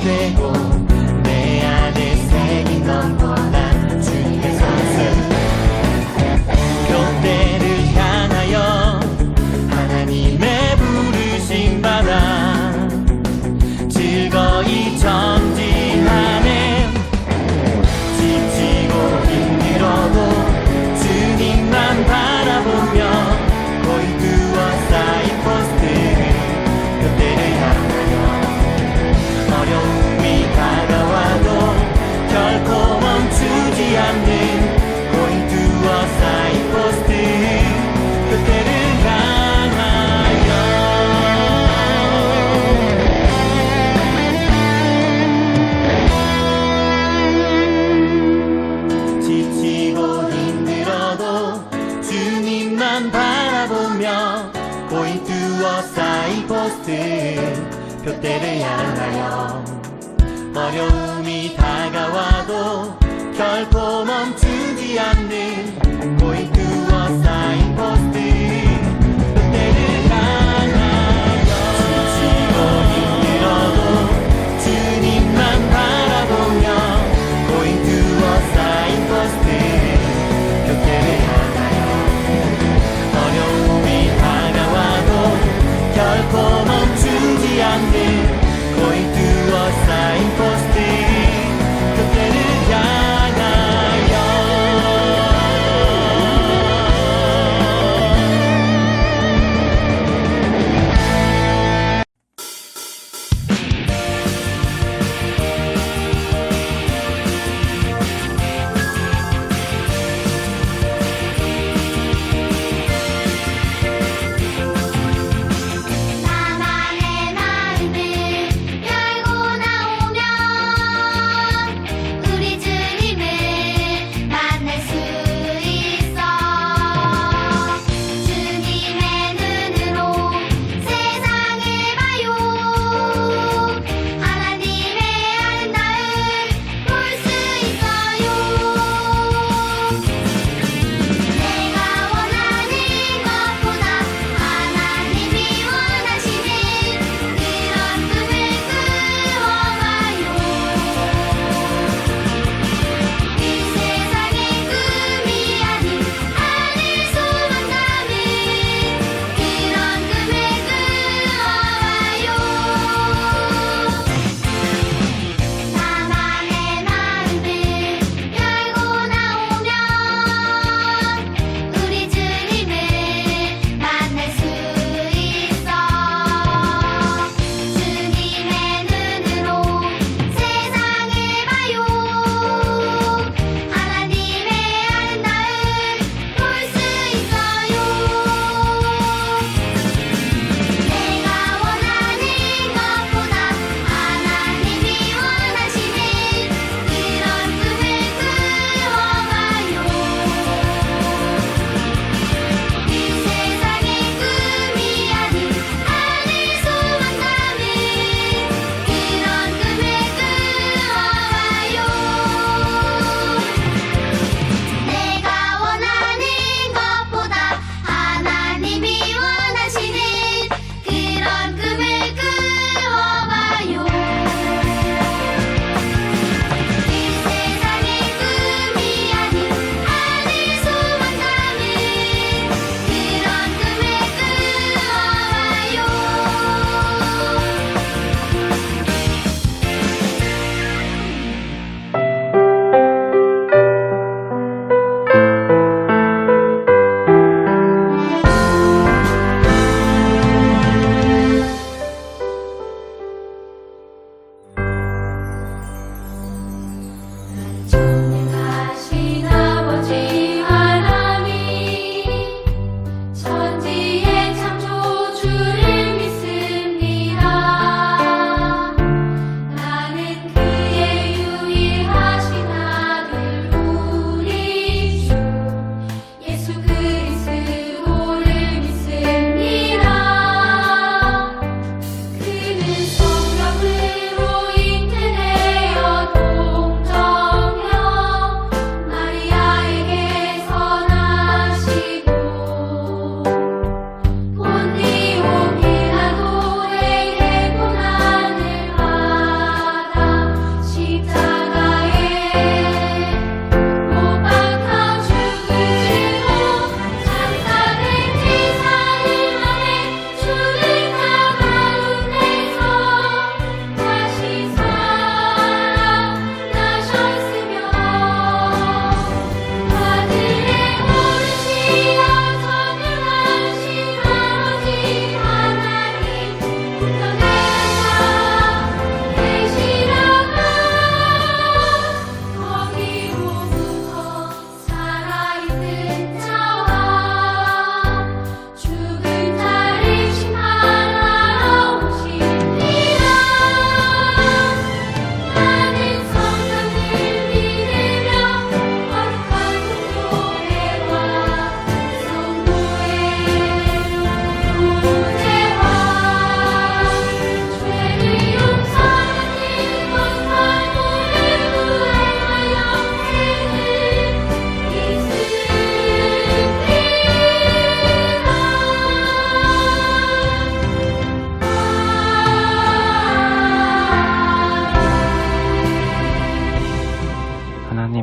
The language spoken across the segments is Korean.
되고 내 안에 새긴 넘고난 주님의 손수 표대를 향하여 하나님의 부르심 받아 즐거이 전진하네. 지치고 힘들어도 주님만 바라보며 고이 두어 쌓인 포스트 그때를 향하여 어려움이 다가와도 결코 멈추지 않는 고이 두어 쌓인 포스트 그때를 향하여 지치고 힘들어도 주님만 바라보며 고이 두어 쌓인 포스트 표대를 향하여 어려움이 다가와도 결코 멈추지 않는 고이 두어 쌓인 포스트 표대를 향하여 지치고 힘들어도 주님만 바라보며 고이 두어 쌓인 포스트 표대를 향하여 어려움이 다가와도 결코 멈추지 않는 고이 두어 쌓인 포스트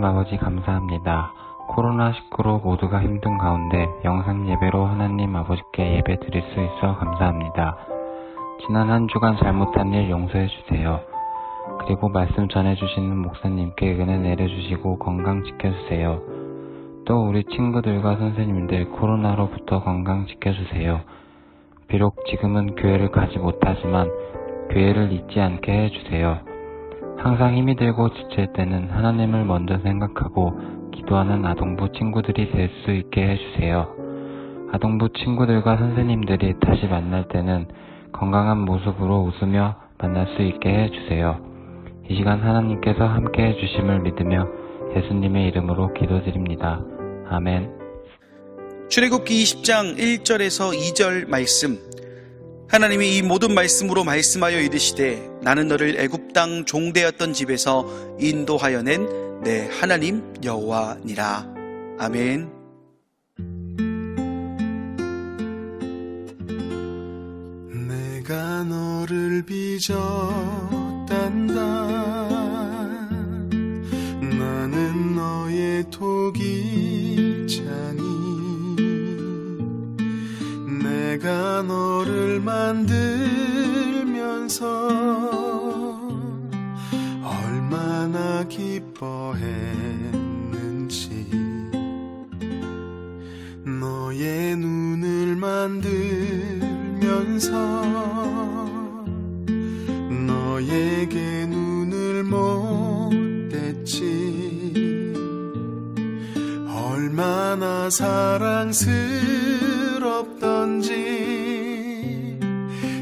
아버지 감사합니다. 코로나19로 모두가 힘든 가운데 영상 예배로 하나님 아버지께 예배 드릴 수 있어 감사합니다. 지난 한 주간 잘못한 일 용서해 주세요. 그리고 말씀 전해주시는 목사님께 은혜 내려주시고 건강 지켜주세요. 또 우리 친구들과 선생님들 코로나로부터 건강 지켜주세요. 비록 지금은 교회를 가지 못하지만 교회를 잊지 않게 해주세요. 항상 힘이 들고 지칠 때는 하나님을 먼저 생각하고 기도하는 아동부 친구들이 될 수 있게 해주세요. 아동부 친구들과 선생님들이 다시 만날 때는 건강한 모습으로 웃으며 만날 수 있게 해주세요. 이 시간 하나님께서 함께 해주심을 믿으며 예수님의 이름으로 기도드립니다. 아멘. 출애굽기 20장 1절에서 2절 말씀. 하나님이 이 모든 말씀으로 말씀하여 이르시되 나는 너를 애굽 땅 종되었던 집에서 인도하여 낸 내 하나님 여호와니라. 아멘. 내가 너를 빚었단다. 나는 너의 토기장이. 내가 너를 만들면서 얼마나 기뻐했는지. 너의 눈을 만들면서 너에게 눈을 못 댔지. 얼마나 사랑스럽던지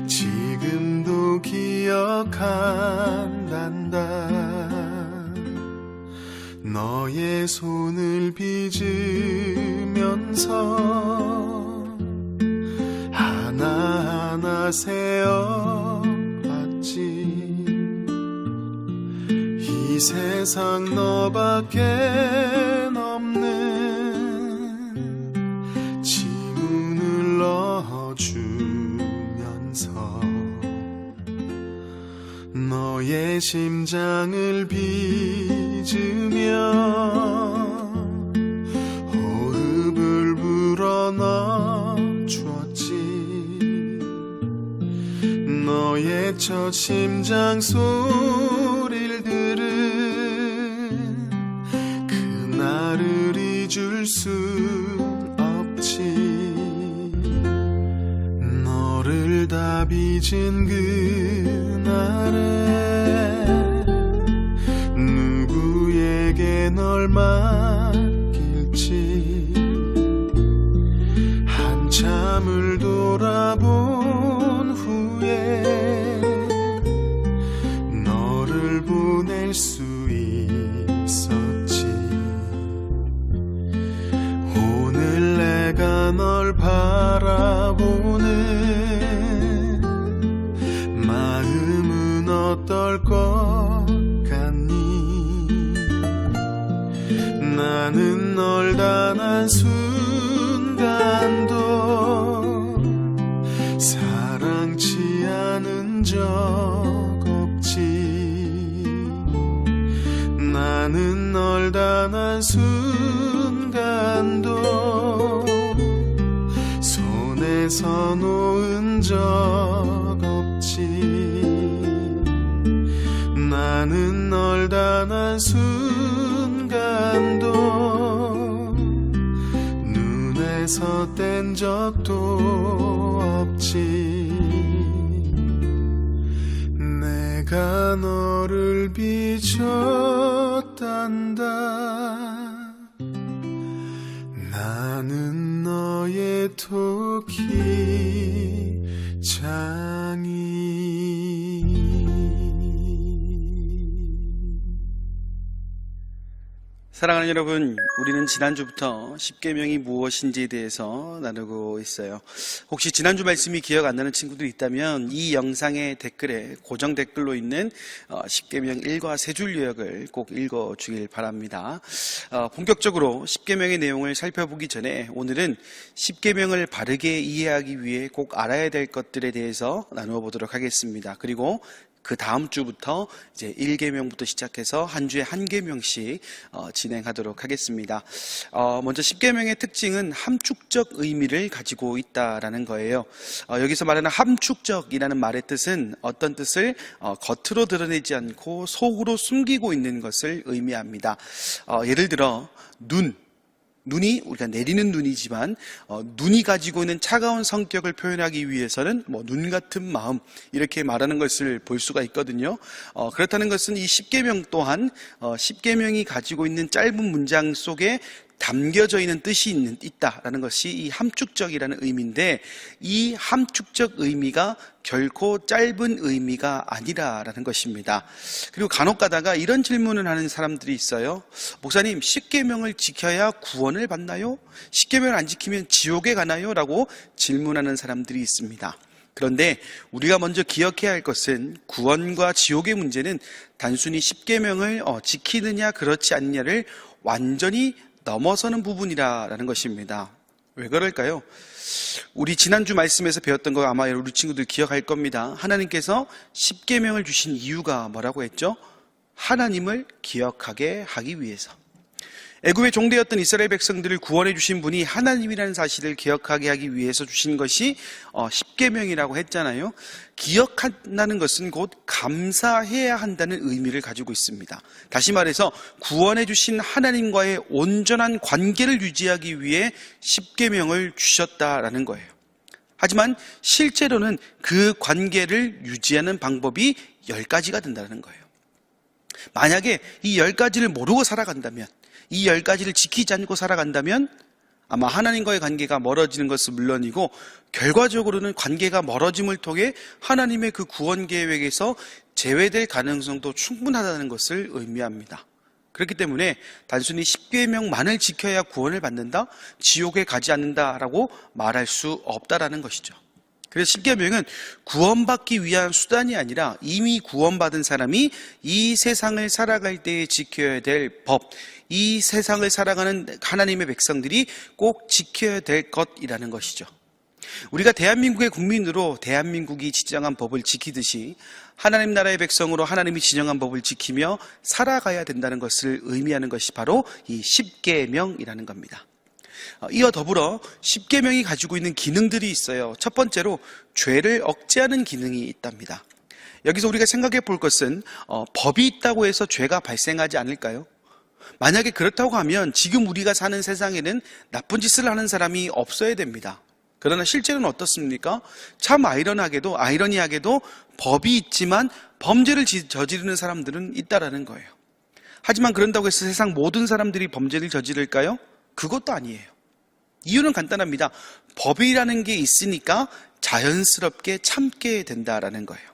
지금도 기억한단다. 너의 손을 빚으면서 하나하나 세어봤지. 이 세상 너밖에 없는 지문을 넣어주면서 너의 심장을 빚으며 호흡을 불어넣어주었지. 너의 첫 심장 소리를 들은 그날을 잊을 순 없지. 너를 다 빚은 그날에 누구에게 널 맡길지. 한참을 돌아본 후에 너를 보낼 수 있었지. 오늘 내가 널 바라보는 마음은 어떨 것 같니? 나는 널 단 한순간도 사랑치 않은 적 없지. 나는 널 단 한순간도 손에서 놓은 적 없지. 나는 널 단 한순간도 눈에서 뗀 적도 없지. 내가 너를 빚었단다. 나는 너의 토기장이. 사랑하는 여러분, 우리는 지난주부터 십계명이 무엇인지에 대해서 나누고 있어요. 혹시 지난주 말씀이 기억 안 나는 친구들이 있다면 이 영상의 댓글에 고정 댓글로 있는 십계명 1과 3줄 요약을 꼭 읽어주길 바랍니다. 본격적으로 십계명의 내용을 살펴보기 전에 오늘은 십계명을 바르게 이해하기 위해 꼭 알아야 될 것들에 대해서 나누어 보도록 하겠습니다. 그리고 그 다음 주부터 이제 1계명부터 시작해서 한 주에 1계명씩 진행하도록 하겠습니다. 먼저 10계명의 특징은 함축적 의미를 가지고 있다라는 거예요. 여기서 말하는 함축적이라는 말의 뜻은 어떤 뜻을 겉으로 드러내지 않고 속으로 숨기고 있는 것을 의미합니다. 예를 들어 눈이 우리가 내리는 눈이지만 눈이 가지고 있는 차가운 성격을 표현하기 위해서는 눈 같은 마음 이렇게 말하는 것을 볼 수가 있거든요. 그렇다는 것은 이 10계명 또한 10계명이 가지고 있는 짧은 문장 속에 담겨져 있는 뜻이 있다라는 것이 이 함축적이라는 의미인데, 이 함축적 의미가 결코 짧은 의미가 아니라라는 것입니다. 그리고 간혹 가다가 이런 질문을 하는 사람들이 있어요. 목사님, 10계명을 지켜야 구원을 받나요? 10계명을 안 지키면 지옥에 가나요? 라고 질문하는 사람들이 있습니다. 그런데 우리가 먼저 기억해야 할 것은 구원과 지옥의 문제는 단순히 10계명을 지키느냐 그렇지 않느냐를 완전히 넘어서는 부분이라는 것입니다. 왜 그럴까요? 우리 지난주 말씀에서 배웠던 거 아마 우리 친구들 기억할 겁니다. 하나님께서 10계명을 주신 이유가 뭐라고 했죠? 하나님을 기억하게 하기 위해서. 애굽의 종되었던 이스라엘 백성들을 구원해 주신 분이 하나님이라는 사실을 기억하게 하기 위해서 주신 것이 10계명이라고 했잖아요. 기억한다는 것은 곧 감사해야 한다는 의미를 가지고 있습니다. 다시 말해서 구원해 주신 하나님과의 온전한 관계를 유지하기 위해 10계명을 주셨다라는 거예요. 하지만 실제로는 그 관계를 유지하는 방법이 10가지가 된다는 거예요. 만약에 이 10가지를 모르고 살아간다면, 이 10가지를 지키지 않고 살아간다면 아마 하나님과의 관계가 멀어지는 것은 물론이고 결과적으로는 관계가 멀어짐을 통해 하나님의 그 구원 계획에서 제외될 가능성도 충분하다는 것을 의미합니다. 그렇기 때문에 단순히 10계명만을 지켜야 구원을 받는다, 지옥에 가지 않는다라고 말할 수 없다라는 것이죠. 그래서 10계명은 구원받기 위한 수단이 아니라 이미 구원받은 사람이 이 세상을 살아갈 때에 지켜야 될 법, 이 세상을 살아가는 하나님의 백성들이 꼭 지켜야 될 것이라는 것이죠. 우리가 대한민국의 국민으로 대한민국이 지정한 법을 지키듯이 하나님 나라의 백성으로 하나님이 지정한 법을 지키며 살아가야 된다는 것을 의미하는 것이 바로 이 10계명이라는 겁니다. 이와 더불어 10계명이 가지고 있는 기능들이 있어요. 첫 번째로 죄를 억제하는 기능이 있답니다. 여기서 우리가 생각해 볼 것은 법이 있다고 해서 죄가 발생하지 않을까요? 만약에 그렇다고 하면 지금 우리가 사는 세상에는 나쁜 짓을 하는 사람이 없어야 됩니다. 그러나 실제로는 어떻습니까? 참 아이러니하게도 법이 있지만 범죄를 저지르는 사람들은 있다라는 거예요. 하지만 그런다고 해서 세상 모든 사람들이 범죄를 저지를까요? 그것도 아니에요. 이유는 간단합니다. 법이라는 게 있으니까 자연스럽게 참게 된다라는 거예요.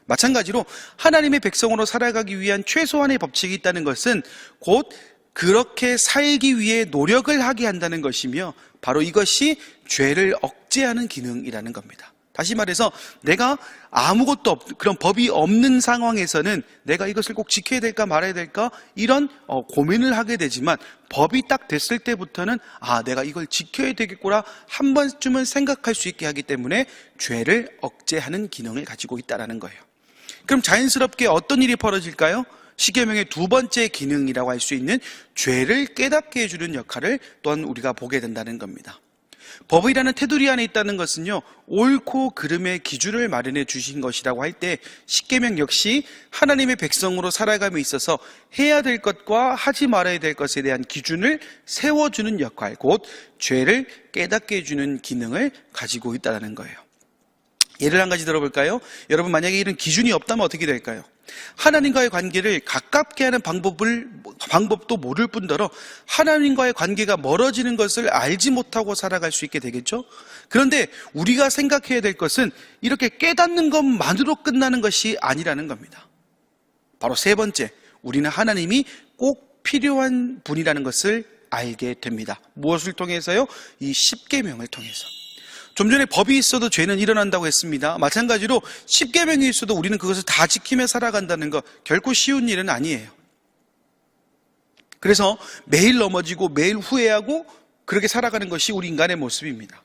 마찬가지로 하나님의 백성으로 살아가기 위한 최소한의 법칙이 있다는 것은 곧 그렇게 살기 위해 노력을 하게 한다는 것이며 바로 이것이 죄를 억제하는 기능이라는 겁니다. 다시 말해서 내가 아무것도 그런 법이 없는 상황에서는 내가 이것을 꼭 지켜야 될까 말아야 될까 이런 고민을 하게 되지만 법이 딱 됐을 때부터는 내가 이걸 지켜야 되겠구나 한 번쯤은 생각할 수 있게 하기 때문에 죄를 억제하는 기능을 가지고 있다는 거예요. 그럼 자연스럽게 어떤 일이 벌어질까요? 10계명의 두 번째 기능이라고 할 수 있는 죄를 깨닫게 해주는 역할을 또한 우리가 보게 된다는 겁니다. 법이라는 테두리 안에 있다는 것은요, 옳고 그름의 기준을 마련해 주신 것이라고 할 때 10계명 역시 하나님의 백성으로 살아감에 있어서 해야 될 것과 하지 말아야 될 것에 대한 기준을 세워주는 역할, 곧 죄를 깨닫게 해주는 기능을 가지고 있다는 거예요. 예를 한 가지 들어볼까요? 여러분, 만약에 이런 기준이 없다면 어떻게 될까요? 하나님과의 관계를 가깝게 하는 방법도 모를 뿐더러 하나님과의 관계가 멀어지는 것을 알지 못하고 살아갈 수 있게 되겠죠? 그런데 우리가 생각해야 될 것은 이렇게 깨닫는 것만으로 끝나는 것이 아니라는 겁니다. 바로 세 번째, 우리는 하나님이 꼭 필요한 분이라는 것을 알게 됩니다. 무엇을 통해서요? 이 10계명을 통해서. 좀 전에 법이 있어도 죄는 일어난다고 했습니다. 마찬가지로 10계명이 있어도 우리는 그것을 다 지키며 살아간다는 것 결코 쉬운 일은 아니에요. 그래서 매일 넘어지고 매일 후회하고 그렇게 살아가는 것이 우리 인간의 모습입니다.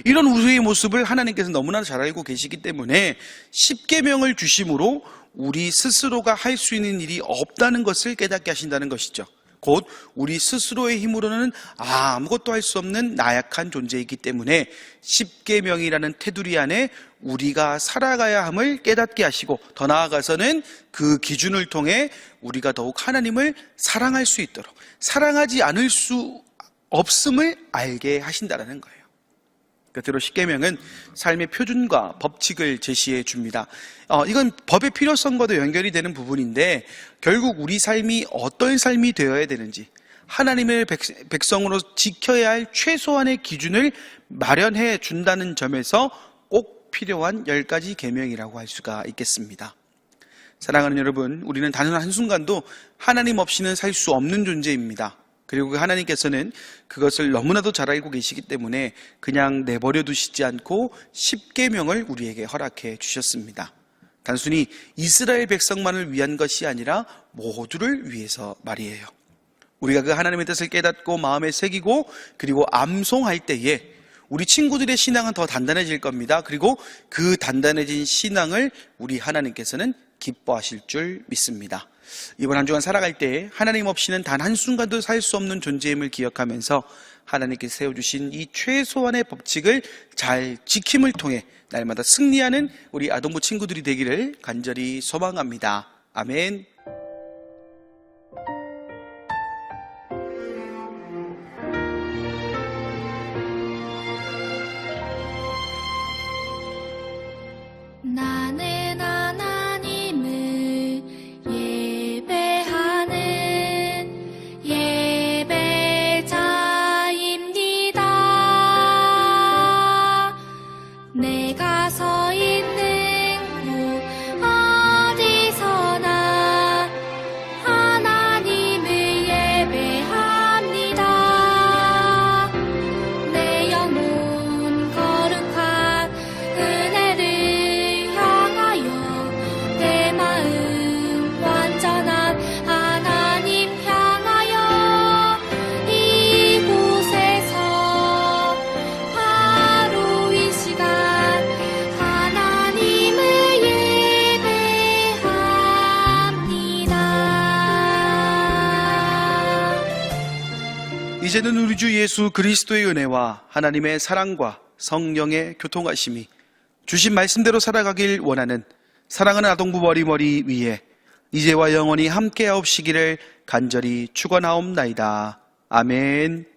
이런 우리의 모습을 하나님께서 너무나 잘 알고 계시기 때문에 십계명을 주심으로 우리 스스로가 할 수 있는 일이 없다는 것을 깨닫게 하신다는 것이죠. 곧 우리 스스로의 힘으로는 아무것도 할 수 없는 나약한 존재이기 때문에 십계명이라는 테두리 안에 우리가 살아가야 함을 깨닫게 하시고, 더 나아가서는 그 기준을 통해 우리가 더욱 하나님을 사랑할 수 있도록, 사랑하지 않을 수 없음을 알게 하신다는 거예요. 끝으로 십계명은 삶의 표준과 법칙을 제시해 줍니다. 이건 법의 필요성과도 연결이 되는 부분인데, 결국 우리 삶이 어떤 삶이 되어야 되는지, 하나님의 백성으로 지켜야 할 최소한의 기준을 마련해 준다는 점에서 꼭 필요한 10가지 계명이라고 할 수가 있겠습니다. 사랑하는 여러분, 우리는 단 한순간도 하나님 없이는 살 수 없는 존재입니다. 그리고 그 하나님께서는 그것을 너무나도 잘 알고 계시기 때문에 그냥 내버려 두시지 않고 십계명을 우리에게 허락해 주셨습니다. 단순히 이스라엘 백성만을 위한 것이 아니라 모두를 위해서 말이에요. 우리가 그 하나님의 뜻을 깨닫고 마음에 새기고 그리고 암송할 때에 우리 친구들의 신앙은 더 단단해질 겁니다. 그리고 그 단단해진 신앙을 우리 하나님께서는 기뻐하실 줄 믿습니다. 이번 한 주간 살아갈 때 하나님 없이는 단 한순간도 살 수 없는 존재임을 기억하면서 하나님께서 세워주신 이 최소한의 법칙을 잘 지킴을 통해 날마다 승리하는 우리 아동부 친구들이 되기를 간절히 소망합니다. 아멘. 나는 하나님을 예배하는 예배자입니다. 내가 서 있는 곳 어디서나 하나님을 예배합니다. 내 영혼 거룩한 은혜를 향하여 내 마음 완전한 하나님 향하여 이곳에서 바로 이 시간 하나님을 예배합니다. 이제는 우리 주 예수 그리스도의 은혜와 하나님의 사랑과 성령의 교통하심이 주신 말씀대로 살아가길 원하는 사랑하는 아동부 머리머리 위에 이제와 영원히 함께하옵시기를 간절히 축원하옵나이다. 아멘.